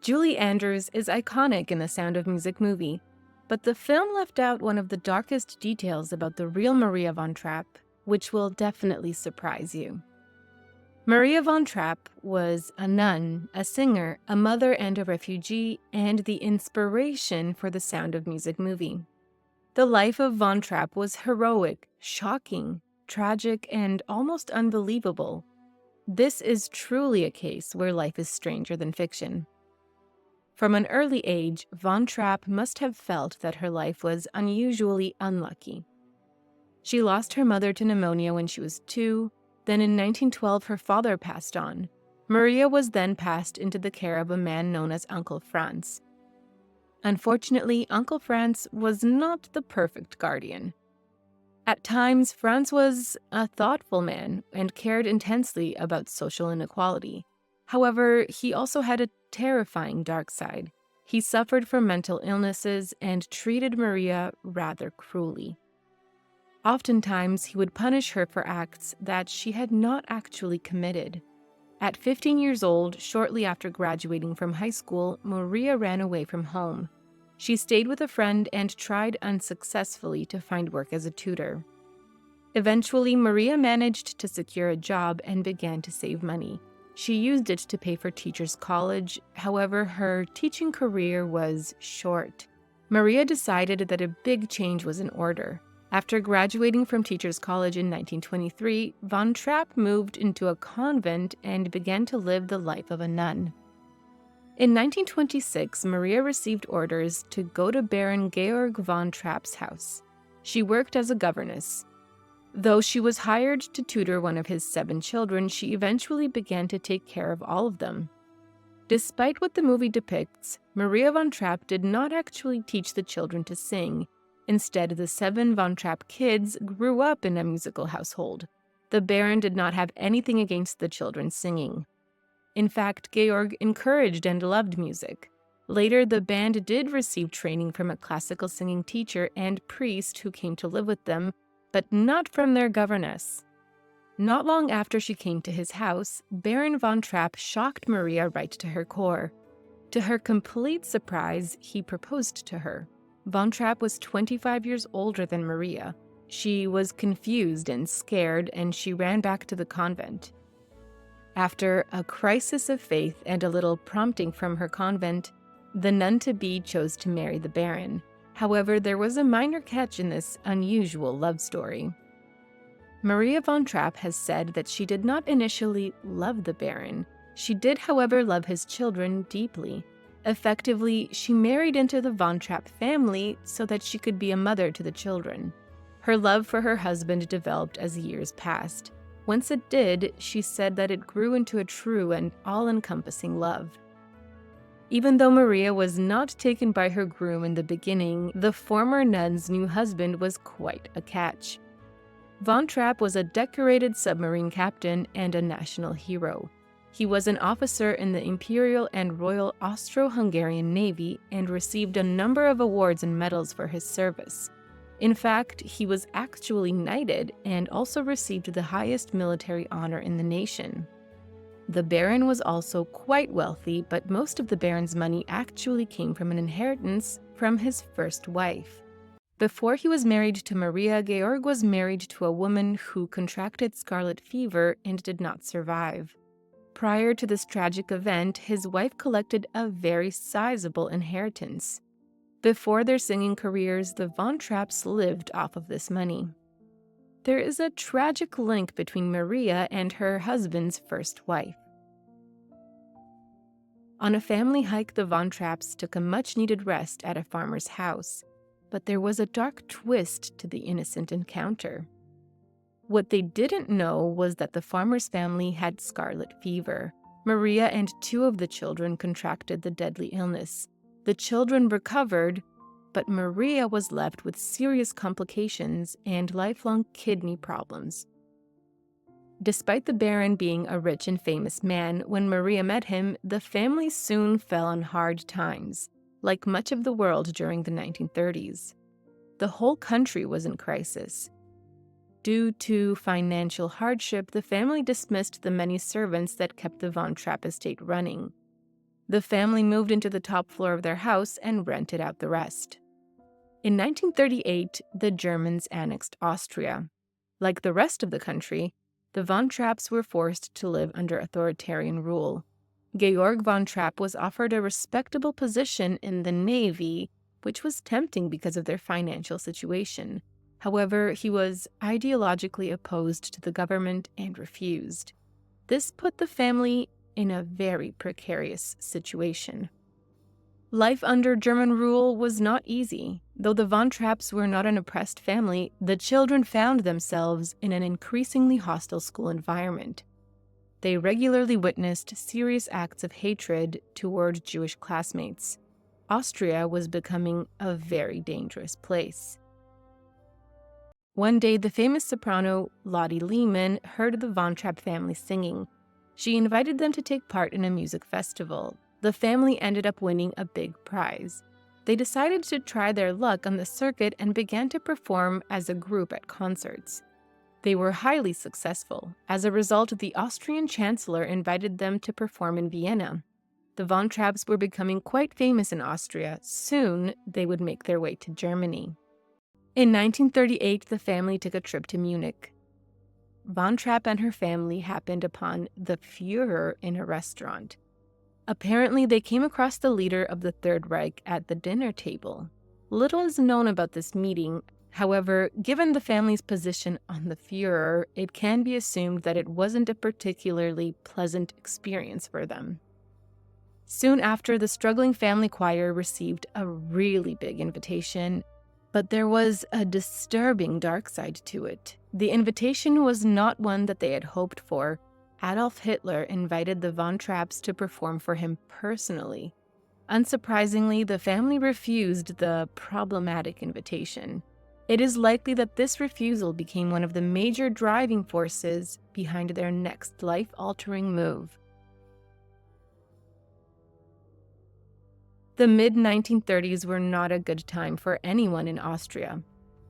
Julie Andrews is iconic in the Sound of Music movie, but the film left out one of the darkest details about the real Maria von Trapp, which will definitely surprise you. Maria von Trapp was a nun, a singer, a mother and a refugee, and the inspiration for the Sound of Music movie. The life of von Trapp was heroic, shocking, tragic, and almost unbelievable. This is truly a case where life is stranger than fiction. From an early age, von Trapp must have felt that her life was unusually unlucky. She lost her mother to pneumonia when she was 2. Then in 1912, her father passed on. Maria was then passed into the care of a man known as Uncle Franz. Unfortunately, Uncle Franz was not the perfect guardian. At times, Franz was a thoughtful man and cared intensely about social inequality. However, he also had a terrifying dark side. He suffered from mental illnesses and treated Maria rather cruelly. Oftentimes, he would punish her for acts that she had not actually committed. At 15 years old, shortly after graduating from high school, Maria ran away from home. She stayed with a friend and tried unsuccessfully to find work as a tutor. Eventually, Maria managed to secure a job and began to save money. She used it to pay for teachers' college. However, her teaching career was short. Maria decided that a big change was in order. After graduating from teachers' college in 1923, von Trapp moved into a convent and began to live the life of a nun. In 1926, Maria received orders to go to Baron Georg von Trapp's house. She worked as a governess. Though she was hired to tutor one of his 7 children, she eventually began to take care of all of them. Despite what the movie depicts, Maria von Trapp did not actually teach the children to sing. Instead, the 7 von Trapp kids grew up in a musical household. The Baron did not have anything against the children singing. In fact, Georg encouraged and loved music. Later, the band did receive training from a classical singing teacher and priest who came to live with them, but not from their governess. Not long after she came to his house, Baron von Trapp shocked Maria right to her core. To her complete surprise, he proposed to her. Von Trapp was 25 years older than Maria. She was confused and scared, and she ran back to the convent. After a crisis of faith and a little prompting from her convent, the nun-to-be chose to marry the Baron. However, there was a minor catch in this unusual love story. Maria von Trapp has said that she did not initially love the Baron. She did, however, love his children deeply. Effectively, she married into the von Trapp family so that she could be a mother to the children. Her love for her husband developed as years passed. Once it did, she said that it grew into a true and all-encompassing love. Even though Maria was not taken by her groom in the beginning, the former nun's new husband was quite a catch. Von Trapp was a decorated submarine captain and a national hero. He was an officer in the Imperial and Royal Austro-Hungarian Navy and received a number of awards and medals for his service. In fact, he was actually knighted and also received the highest military honor in the nation. The Baron was also quite wealthy, but most of the Baron's money actually came from an inheritance from his first wife. Before he was married to Maria, Georg was married to a woman who contracted scarlet fever and did not survive. Prior to this tragic event, his wife collected a very sizable inheritance. Before their singing careers, the von Trapps lived off of this money. There is a tragic link between Maria and her husband's first wife. On a family hike, the von Trapps took a much-needed rest at a farmer's house, but there was a dark twist to the innocent encounter. What they didn't know was that the farmer's family had scarlet fever. Maria and 2 of the children contracted the deadly illness. The children recovered, but Maria was left with serious complications and lifelong kidney problems. Despite the Baron being a rich and famous man, when Maria met him, the family soon fell on hard times, like much of the world during the 1930s. The whole country was in crisis. Due to financial hardship, the family dismissed the many servants that kept the von Trapp estate running. The family moved into the top floor of their house and rented out the rest. In 1938, the Germans annexed Austria. Like the rest of the country, the von Trapps were forced to live under authoritarian rule. Georg von Trapp was offered a respectable position in the Navy, which was tempting because of their financial situation. However, he was ideologically opposed to the government and refused. This put the family in a very precarious situation. Life under German rule was not easy. Though the von Trapps were not an oppressed family, the children found themselves in an increasingly hostile school environment. They regularly witnessed serious acts of hatred toward Jewish classmates. Austria was becoming a very dangerous place. One day, the famous soprano Lottie Lehmann heard the von Trapp family singing. She invited them to take part in a music festival. The family ended up winning a big prize. They decided to try their luck on the circuit and began to perform as a group at concerts. They were highly successful. As a result, the Austrian chancellor invited them to perform in Vienna. The von Trapps were becoming quite famous in Austria. Soon, they would make their way to Germany. In 1938, the family took a trip to Munich. Von Trapp and her family happened upon the Führer in a restaurant. Apparently, they came across the leader of the Third Reich at the dinner table. Little is known about this meeting. However, given the family's position on the Führer, it can be assumed that it wasn't a particularly pleasant experience for them. Soon after, the struggling family choir received a really big invitation, but there was a disturbing dark side to it. The invitation was not one that they had hoped for. Adolf Hitler invited the von Trapps to perform for him personally. Unsurprisingly, the family refused the problematic invitation. It is likely that this refusal became one of the major driving forces behind their next life-altering move. The mid-1930s were not a good time for anyone in Austria.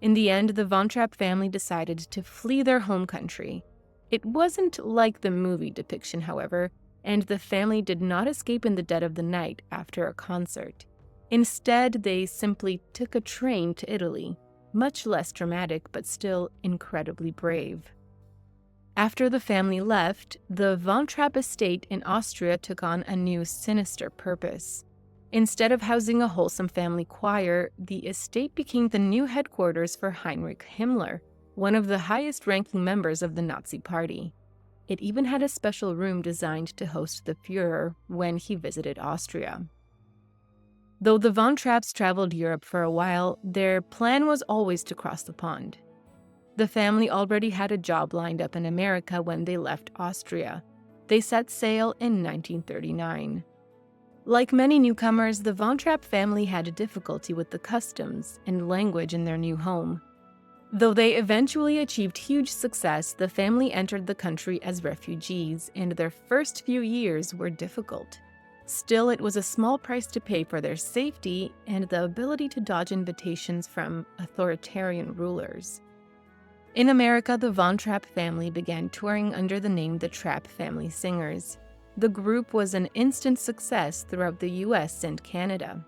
In the end, the von Trapp family decided to flee their home country. It wasn't like the movie depiction, however, and the family did not escape in the dead of the night after a concert. Instead, they simply took a train to Italy, much less dramatic but still incredibly brave. After the family left, the von Trapp estate in Austria took on a new sinister purpose. Instead of housing a wholesome family choir, the estate became the new headquarters for Heinrich Himmler, one of the highest-ranking members of the Nazi Party. It even had a special room designed to host the Führer when he visited Austria. Though the von Trapps traveled Europe for a while, their plan was always to cross the pond. The family already had a job lined up in America when they left Austria. They set sail in 1939. Like many newcomers, the von Trapp family had difficulty with the customs and language in their new home. Though they eventually achieved huge success, the family entered the country as refugees, and their first few years were difficult. Still, it was a small price to pay for their safety and the ability to dodge invitations from authoritarian rulers. In America, the von Trapp family began touring under the name the Trapp Family Singers. The group was an instant success throughout the US and Canada.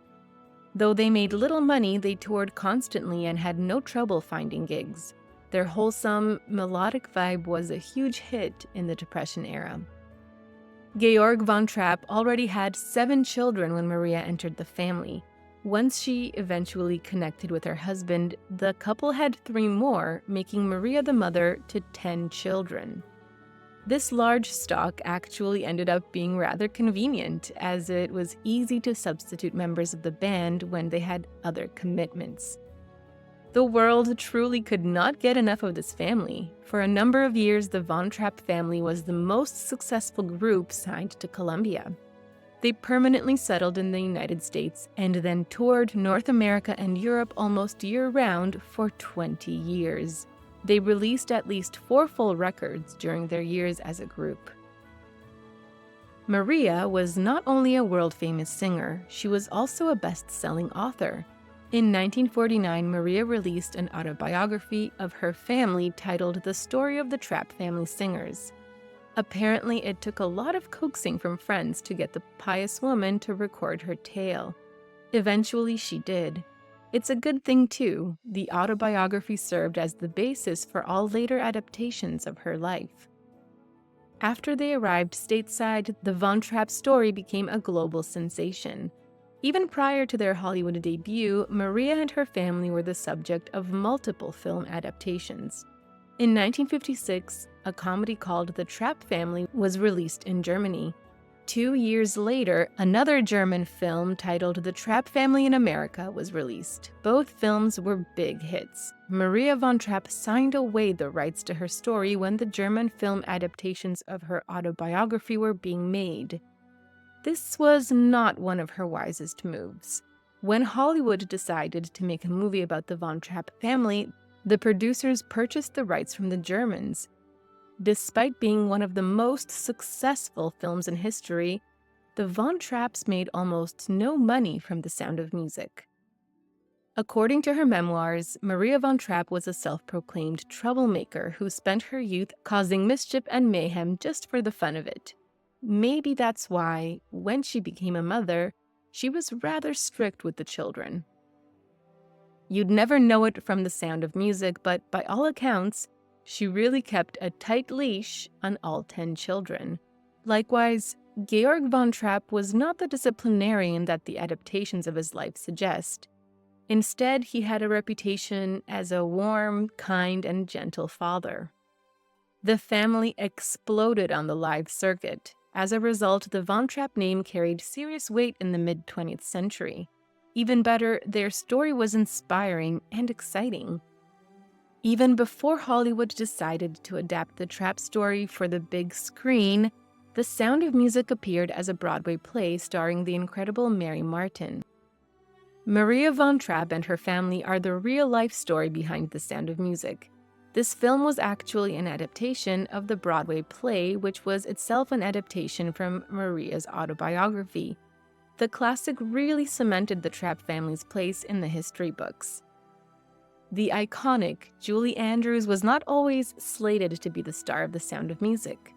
Though they made little money, they toured constantly and had no trouble finding gigs. Their wholesome, melodic vibe was a huge hit in the Depression era. Georg von Trapp already had 7 children when Maria entered the family. Once she eventually connected with her husband, the couple had 3 more, making Maria the mother to 10 children. This large stock actually ended up being rather convenient, as it was easy to substitute members of the band when they had other commitments. The world truly could not get enough of this family. For a number of years, the von Trapp family was the most successful group signed to Columbia. They permanently settled in the United States and then toured North America and Europe almost year-round for 20 years. They released at least 4 full records during their years as a group. Maria was not only a world-famous singer, she was also a best-selling author. In 1949, Maria released an autobiography of her family titled The Story of the Trapp Family Singers. Apparently, it took a lot of coaxing from friends to get the pious woman to record her tale. Eventually, she did. It's a good thing, too. The autobiography served as the basis for all later adaptations of her life. After they arrived stateside, the Von Trapp story became a global sensation. Even prior to their Hollywood debut, Maria and her family were the subject of multiple film adaptations. In 1956, a comedy called The Trapp Family was released in Germany. 2 years later, another German film titled The Trapp Family in America was released. Both films were big hits. Maria von Trapp signed away the rights to her story when the German film adaptations of her autobiography were being made. This was not one of her wisest moves. When Hollywood decided to make a movie about the Von Trapp family, the producers purchased the rights from the Germans. Despite being one of the most successful films in history, the Von Trapps made almost no money from The Sound of Music. According to her memoirs, Maria von Trapp was a self-proclaimed troublemaker who spent her youth causing mischief and mayhem just for the fun of it. Maybe that's why, when she became a mother, she was rather strict with the children. You'd never know it from The Sound of Music, but by all accounts, she really kept a tight leash on all 10 children. Likewise, Georg von Trapp was not the disciplinarian that the adaptations of his life suggest. Instead, he had a reputation as a warm, kind, and gentle father. The family exploded on the live circuit. As a result, the Von Trapp name carried serious weight in the mid-20th century. Even better, their story was inspiring and exciting. Even before Hollywood decided to adapt the Trapp story for the big screen, The Sound of Music appeared as a Broadway play starring the incredible Mary Martin. Maria von Trapp and her family are the real-life story behind The Sound of Music. This film was actually an adaptation of the Broadway play, which was itself an adaptation from Maria's autobiography. The classic really cemented the Trapp family's place in the history books. The iconic Julie Andrews was not always slated to be the star of The Sound of Music.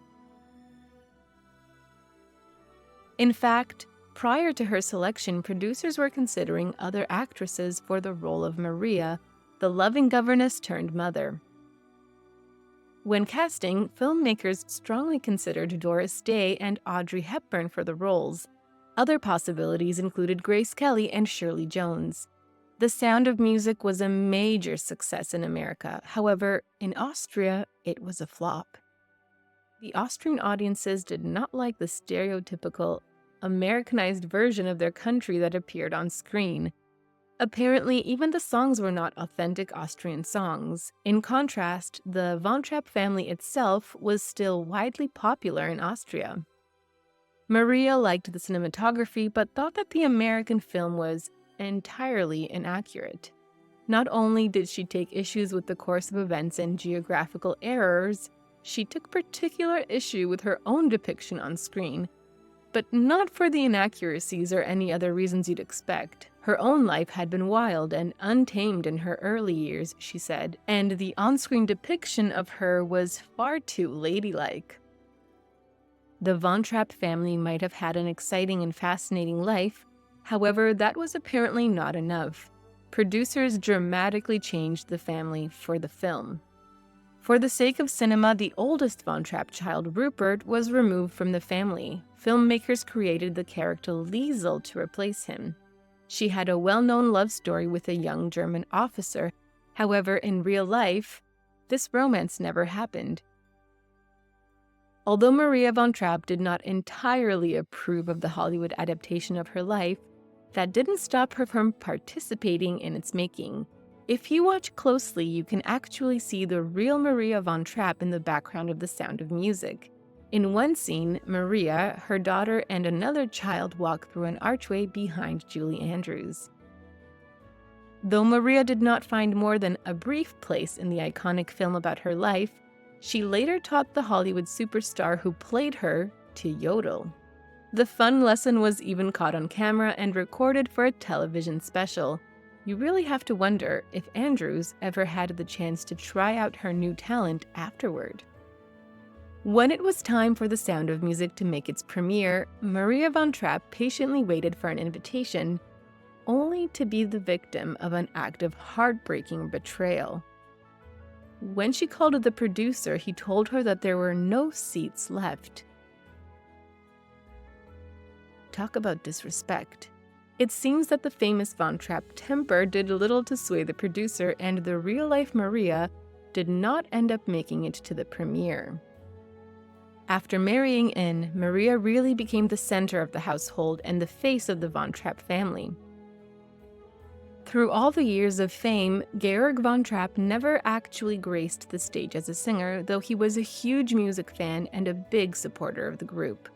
In fact, prior to her selection, producers were considering other actresses for the role of Maria, the loving governess turned mother. When casting, filmmakers strongly considered Doris Day and Audrey Hepburn for the roles. Other possibilities included Grace Kelly and Shirley Jones. The Sound of Music was a major success in America. However, in Austria, it was a flop. The Austrian audiences did not like the stereotypical, Americanized version of their country that appeared on screen. Apparently, even the songs were not authentic Austrian songs. In contrast, the Von Trapp family itself was still widely popular in Austria. Maria liked the cinematography, but thought that the American film was entirely inaccurate. Not only did she take issues with the course of events and geographical errors, she took particular issue with her own depiction on screen. But not for the inaccuracies or any other reasons you'd expect. Her own life had been wild and untamed in her early years, she said, and the on-screen depiction of her was far too ladylike. The Von Trapp family might have had an exciting and fascinating life. However, that was apparently not enough. Producers dramatically changed the family for the film. For the sake of cinema, the oldest Von Trapp child, Rupert, was removed from the family. Filmmakers created the character Liesel to replace him. She had a well-known love story with a young German officer. However, in real life, this romance never happened. Although Maria von Trapp did not entirely approve of the Hollywood adaptation of her life, that didn't stop her from participating in its making. If you watch closely, you can actually see the real Maria von Trapp in the background of The Sound of Music. In one scene, Maria, her daughter, and another child walk through an archway behind Julie Andrews. Though Maria did not find more than a brief place in the iconic film about her life, she later taught the Hollywood superstar who played her to yodel. The fun lesson was even caught on camera and recorded for a television special. You really have to wonder if Andrews ever had the chance to try out her new talent afterward. When it was time for The Sound of Music to make its premiere, Maria von Trapp patiently waited for an invitation, only to be the victim of an act of heartbreaking betrayal. When she called the producer, he told her that there were no seats left. Talk about disrespect. It seems that the famous Von Trapp temper did little to sway the producer, and the real-life Maria did not end up making it to the premiere. After marrying in, Maria really became the center of the household and the face of the Von Trapp family. Through all the years of fame, Georg von Trapp never actually graced the stage as a singer, though he was a huge music fan and a big supporter of the group.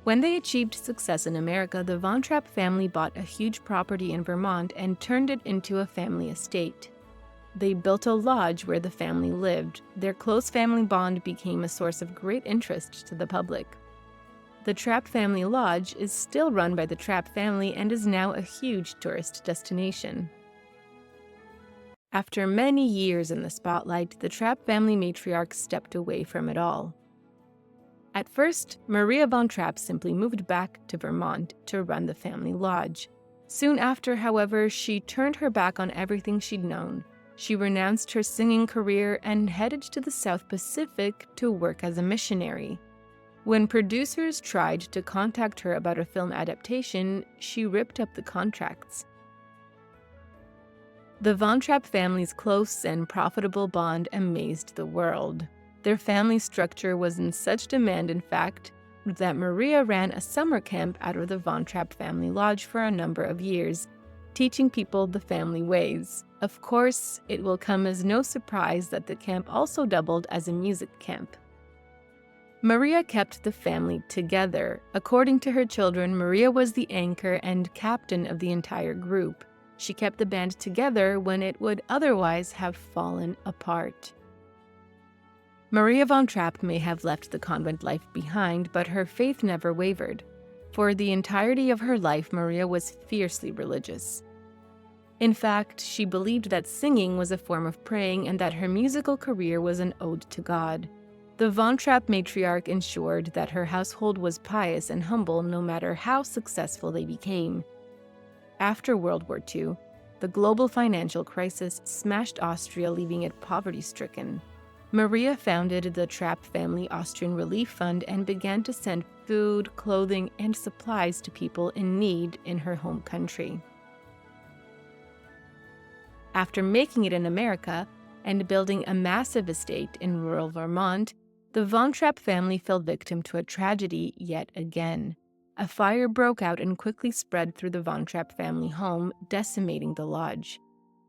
When they achieved success in America, the Von Trapp family bought a huge property in Vermont and turned it into a family estate. They built a lodge where the family lived. Their close family bond became a source of great interest to the public. The Trapp family lodge is still run by the Trapp family and is now a huge tourist destination. After many years in the spotlight, the Trapp family matriarch stepped away from it all. At first, Maria von Trapp simply moved back to Vermont to run the family lodge. Soon after, however, she turned her back on everything she'd known. She renounced her singing career and headed to the South Pacific to work as a missionary. When producers tried to contact her about a film adaptation, she ripped up the contracts. The Von Trapp family's close and profitable bond amazed the world. Their family structure was in such demand, in fact, that Maria ran a summer camp out of the Von Trapp family lodge for a number of years, teaching people the family ways. Of course, it will come as no surprise that the camp also doubled as a music camp. Maria kept the family together. According to her children, Maria was the anchor and captain of the entire group. She kept the band together when it would otherwise have fallen apart. Maria von Trapp may have left the convent life behind, but her faith never wavered. For the entirety of her life, Maria was fiercely religious. In fact, she believed that singing was a form of praying and that her musical career was an ode to God. The Von Trapp matriarch ensured that her household was pious and humble no matter how successful they became. After World War II, the global financial crisis smashed Austria, leaving it poverty-stricken. Maria founded the Trapp Family Austrian Relief Fund and began to send food, clothing, and supplies to people in need in her home country. After making it in America and building a massive estate in rural Vermont, the Von Trapp family fell victim to a tragedy yet again. A fire broke out and quickly spread through the Von Trapp family home, decimating the lodge.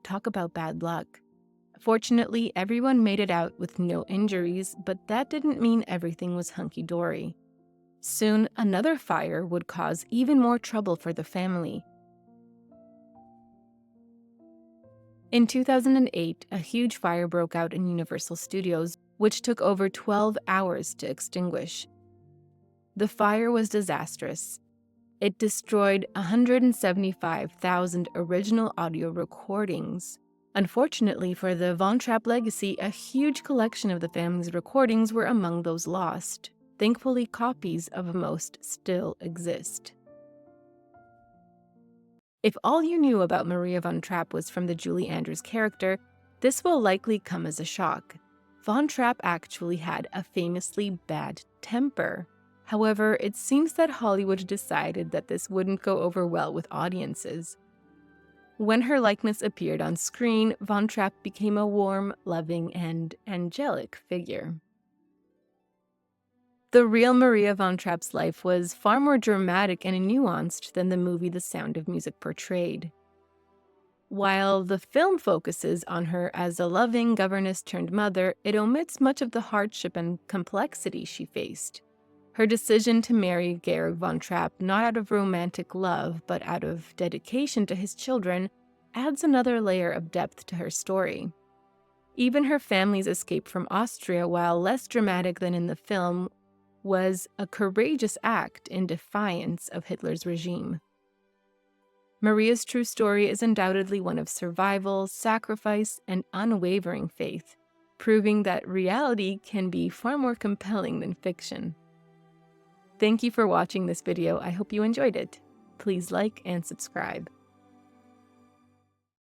Talk about bad luck. Fortunately, everyone made it out with no injuries, but that didn't mean everything was hunky-dory. Soon, another fire would cause even more trouble for the family. In 2008, a huge fire broke out in Universal Studios, which took over 12 hours to extinguish. The fire was disastrous. It destroyed 175,000 original audio recordings. Unfortunately for the Von Trapp legacy, a huge collection of the family's recordings were among those lost. Thankfully, copies of most still exist. If all you knew about Maria von Trapp was from the Julie Andrews character, this will likely come as a shock. Von Trapp actually had a famously bad temper. However, it seems that Hollywood decided that this wouldn't go over well with audiences. When her likeness appeared on screen, Von Trapp became a warm, loving, and angelic figure. The real Maria von Trapp's life was far more dramatic and nuanced than the movie The Sound of Music portrayed. While the film focuses on her as a loving governess-turned-mother, it omits much of the hardship and complexity she faced. Her decision to marry Georg von Trapp, not out of romantic love, but out of dedication to his children, adds another layer of depth to her story. Even her family's escape from Austria, while less dramatic than in the film, was a courageous act in defiance of Hitler's regime. Maria's true story is undoubtedly one of survival, sacrifice, and unwavering faith. proving that reality can be far more compelling than fiction. Thank you for watching this video. I hope you enjoyed it. Please like and subscribe.